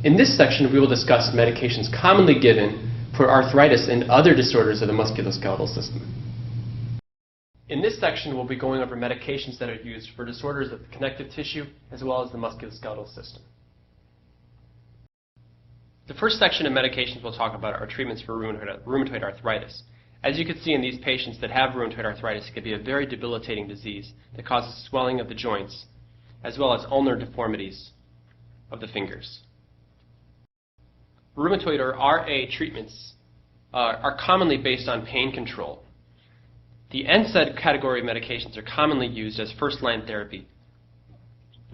In this section, we will discuss medications commonly given for arthritis and other disorders of the musculoskeletal system. In this section, we'll be going over medications that are used for disorders of the connective tissue as well as the musculoskeletal system. The first section of medications we'll talk about are treatments for rheumatoid arthritis. As you can see in these patients that have rheumatoid arthritis, it can be a very debilitating disease that causes swelling of the joints as well as ulnar deformities of the fingers. Rheumatoid or RA treatments are commonly based on pain control. The NSAID category of medications are commonly used as first-line therapy.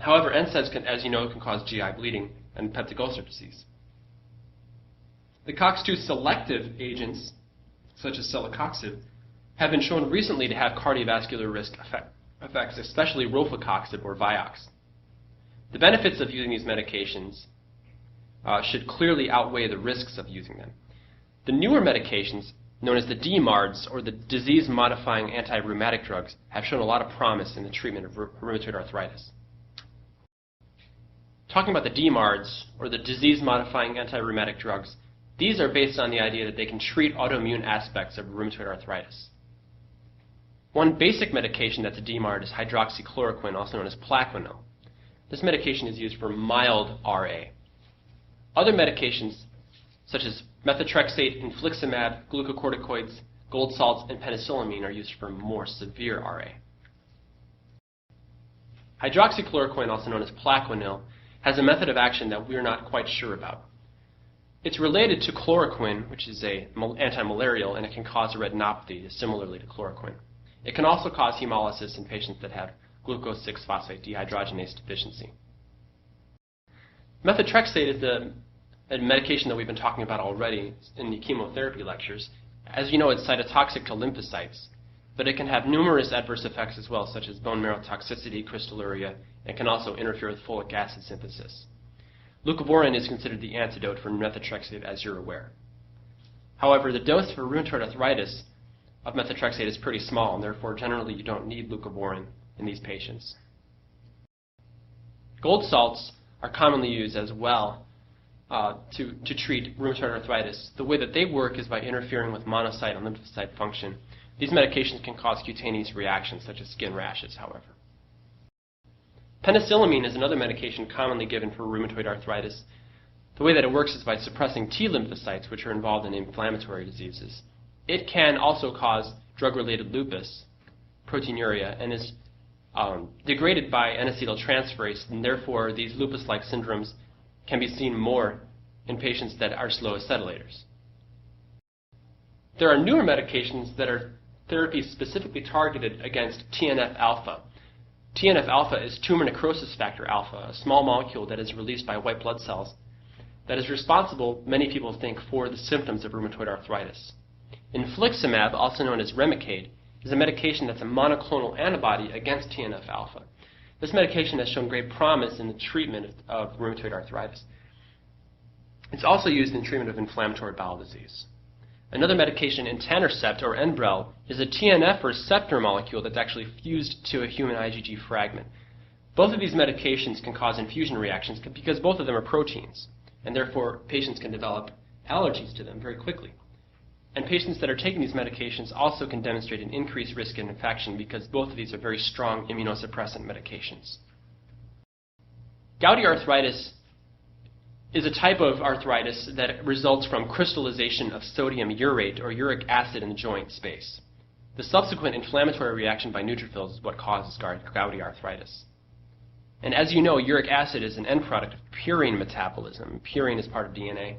However, NSAIDs, as you know, can cause GI bleeding and peptic ulcer disease. The COX-2 selective agents, such as celecoxib, have been shown recently to have cardiovascular risk effects, especially rofecoxib or Vioxx. The benefits of using these medications should clearly outweigh the risks of using them. The newer medications, known as the DMARDs, or the disease-modifying anti-rheumatic drugs, have shown a lot of promise in the treatment of rheumatoid arthritis. Talking about the DMARDs, or the disease-modifying anti-rheumatic drugs, these are based on the idea that they can treat autoimmune aspects of rheumatoid arthritis. One basic medication that's a DMARD is hydroxychloroquine, also known as Plaquenil. This medication is used for mild RA. Other medications, such as methotrexate, infliximab, glucocorticoids, gold salts, and penicillamine, are used for more severe RA. Hydroxychloroquine, also known as Plaquenil, has a method of action that we're not quite sure about. It's related to chloroquine, which is an anti-malarial, and it can cause a retinopathy, similarly to chloroquine. It can also cause hemolysis in patients that have glucose 6-phosphate dehydrogenase deficiency. Methotrexate is a medication that we've been talking about already in the chemotherapy lectures. As you know, it's cytotoxic to lymphocytes, but it can have numerous adverse effects as well, such as bone marrow toxicity, crystalluria, and can also interfere with folic acid synthesis. Leucovorin is considered the antidote for methotrexate, as you're aware. However, the dose for rheumatoid arthritis of methotrexate is pretty small, and therefore generally you don't need leucovorin in these patients. Gold salts are commonly used as well to treat rheumatoid arthritis. The way that they work is by interfering with monocyte and lymphocyte function. These medications can cause cutaneous reactions, such as skin rashes, however. Penicillamine is another medication commonly given for rheumatoid arthritis. The way that it works is by suppressing T lymphocytes, which are involved in inflammatory diseases. It can also cause drug-related lupus, proteinuria, and is degraded by N-acetyltransferase, and therefore these lupus-like syndromes can be seen more in patients that are slow acetylators. There are newer medications that are therapies specifically targeted against TNF-alpha. TNF-alpha is tumor necrosis factor alpha, a small molecule that is released by white blood cells that is responsible, many people think, for the symptoms of rheumatoid arthritis. Infliximab, also known as Remicade, is a medication that's a monoclonal antibody against TNF-alpha. This medication has shown great promise in the treatment of rheumatoid arthritis. It's also used in treatment of inflammatory bowel disease. Another medication, etanercept, or Enbrel, is a TNF receptor molecule that's actually fused to a human IgG fragment. Both of these medications can cause infusion reactions because both of them are proteins, and therefore patients can develop allergies to them very quickly. And patients that are taking these medications also can demonstrate an increased risk of infection because both of these are very strong immunosuppressant medications. Gouty arthritis is a type of arthritis that results from crystallization of sodium urate or uric acid in the joint space. The subsequent inflammatory reaction by neutrophils is what causes gouty arthritis. And as you know, uric acid is an end product of purine metabolism. Purine is part of DNA.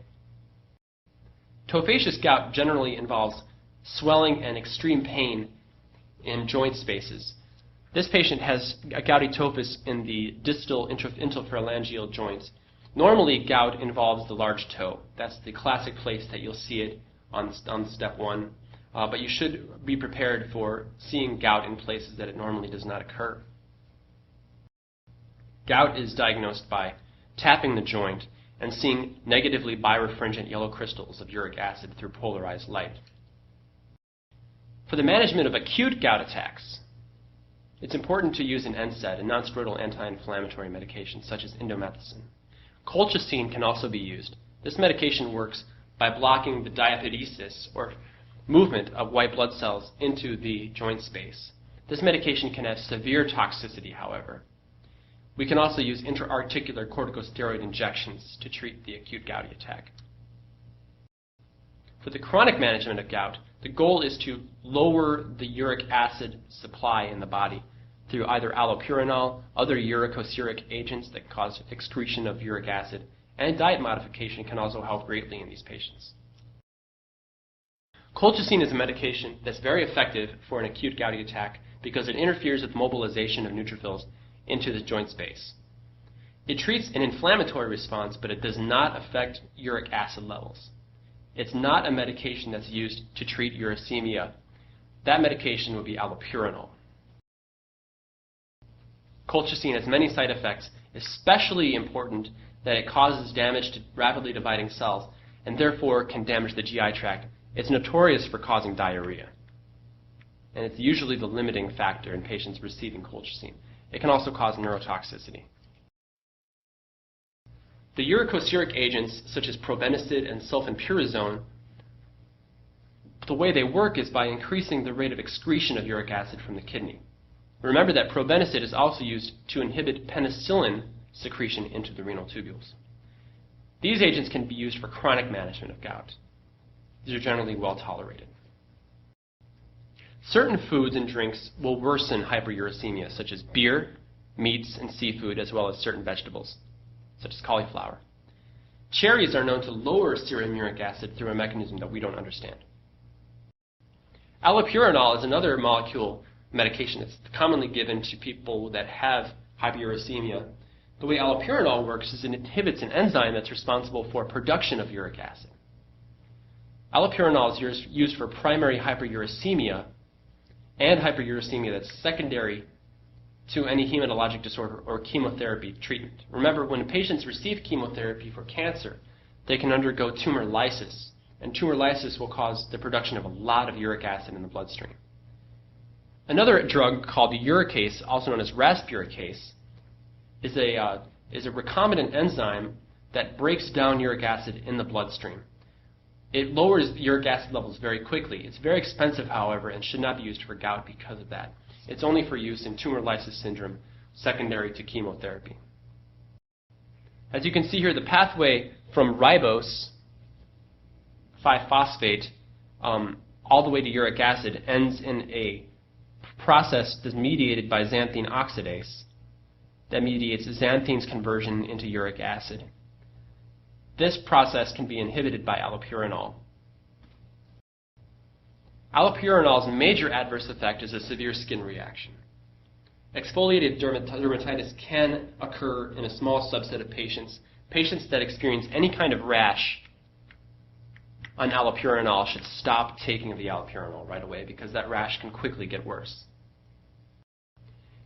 Tophaceous gout generally involves swelling and extreme pain in joint spaces. This patient has a gouty tophus in the distal interphalangeal joints. Normally, gout involves the large toe. That's the classic place that you'll see it on step one. But you should be prepared for seeing gout in places that it normally does not occur. Gout is diagnosed by tapping the joint and seeing negatively birefringent yellow crystals of uric acid through polarized light. For the management of acute gout attacks, it's important to use an NSAID, a nonsteroidal anti-inflammatory medication, such as indomethacin. Colchicine can also be used. This medication works by blocking the diapedesis, or movement of white blood cells into the joint space. This medication can have severe toxicity, however. We can also use intra-articular corticosteroid injections to treat the acute gouty attack. For the chronic management of gout, the goal is to lower the uric acid supply in the body through either allopurinol, other uricosuric agents that cause excretion of uric acid, and diet modification can also help greatly in these patients. Colchicine is a medication that's very effective for an acute gouty attack because it interferes with mobilization of neutrophils into the joint space. It treats an inflammatory response, but it does not affect uric acid levels. It's not a medication that's used to treat uricemia. That medication would be allopurinol. Colchicine has many side effects, especially important that it causes damage to rapidly dividing cells and therefore can damage the GI tract. It's notorious for causing diarrhea, and it's usually the limiting factor in patients receiving colchicine. It can also cause neurotoxicity. The uricosuric agents, such as probenecid and sulfenpurazone, the way they work is by increasing the rate of excretion of uric acid from the kidney. Remember that probenecid is also used to inhibit penicillin secretion into the renal tubules. These agents can be used for chronic management of gout. These are generally well tolerated. Certain foods and drinks will worsen hyperuricemia, such as beer, meats, and seafood, as well as certain vegetables, such as cauliflower. Cherries are known to lower serum uric acid through a mechanism that we don't understand. Allopurinol is another molecule medication that's commonly given to people that have hyperuricemia. The way allopurinol works is it inhibits an enzyme that's responsible for production of uric acid. Allopurinol is used for primary hyperuricemia and hyperuricemia that's secondary to any hematologic disorder or chemotherapy treatment. Remember, when patients receive chemotherapy for cancer, they can undergo tumor lysis, and tumor lysis will cause the production of a lot of uric acid in the bloodstream. Another drug called the uricase, also known as raspuricase, is a recombinant enzyme that breaks down uric acid in the bloodstream. It lowers uric acid levels very quickly. It's very expensive, however, and should not be used for gout because of that. It's only for use in tumor lysis syndrome secondary to chemotherapy. As you can see here, the pathway from ribose 5-phosphate all the way to uric acid ends in a process that's mediated by xanthine oxidase that mediates xanthine's conversion into uric acid. This process can be inhibited by allopurinol. Allopurinol's major adverse effect is a severe skin reaction. Exfoliative dermatitis can occur in a small subset of patients. Patients that experience any kind of rash on allopurinol should stop taking the allopurinol right away because that rash can quickly get worse.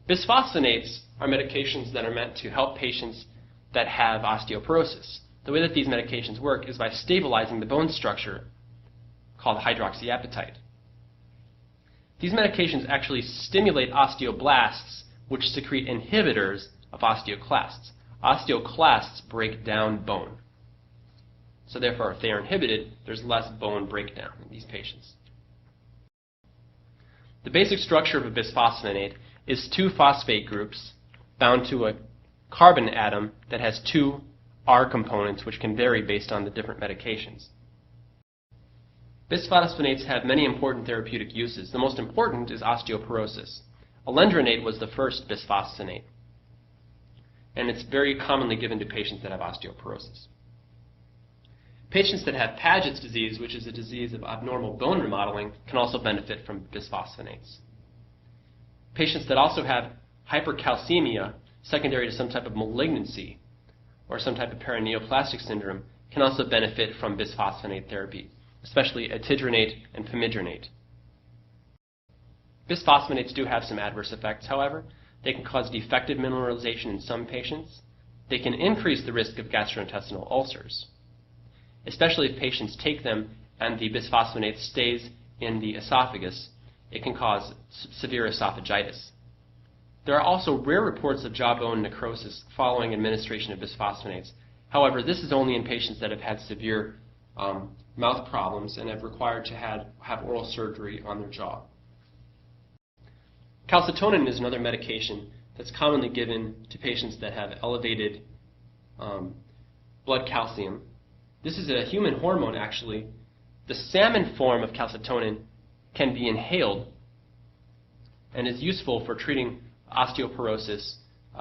Bisphosphonates are medications that are meant to help patients that have osteoporosis. The way that these medications work is by stabilizing the bone structure called hydroxyapatite. These medications actually stimulate osteoblasts, which secrete inhibitors of osteoclasts. Osteoclasts break down bone. So therefore, if they are inhibited, there's less bone breakdown in these patients. The basic structure of a bisphosphonate is two phosphate groups bound to a carbon atom that has two R components, which can vary based on the different medications. Bisphosphonates have many important therapeutic uses. The most important is osteoporosis. Alendronate was the first bisphosphonate, and it's very commonly given to patients that have osteoporosis. Patients that have Paget's disease, which is a disease of abnormal bone remodeling, can also benefit from bisphosphonates. Patients that also have hypercalcemia, secondary to some type of malignancy, or some type of paraneoplastic syndrome, can also benefit from bisphosphonate therapy, especially etidronate and famidronate. Bisphosphonates do have some adverse effects, however. They can cause defective mineralization in some patients. They can increase the risk of gastrointestinal ulcers, especially if patients take them and the bisphosphonate stays in the esophagus. It can cause severe esophagitis. There are also rare reports of jawbone necrosis following administration of bisphosphonates, However, this is only in patients that have had severe mouth problems and have required to have oral surgery on their jaw. Calcitonin is another medication that's commonly given to patients that have elevated blood calcium. This is a human hormone, actually. The salmon form of calcitonin can be inhaled and is useful for treating osteoporosis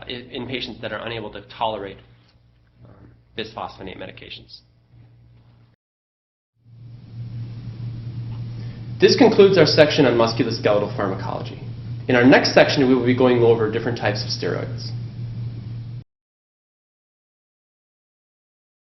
in patients that are unable to tolerate bisphosphonate medications. This concludes our section on musculoskeletal pharmacology. In our next section, we will be going over different types of steroids.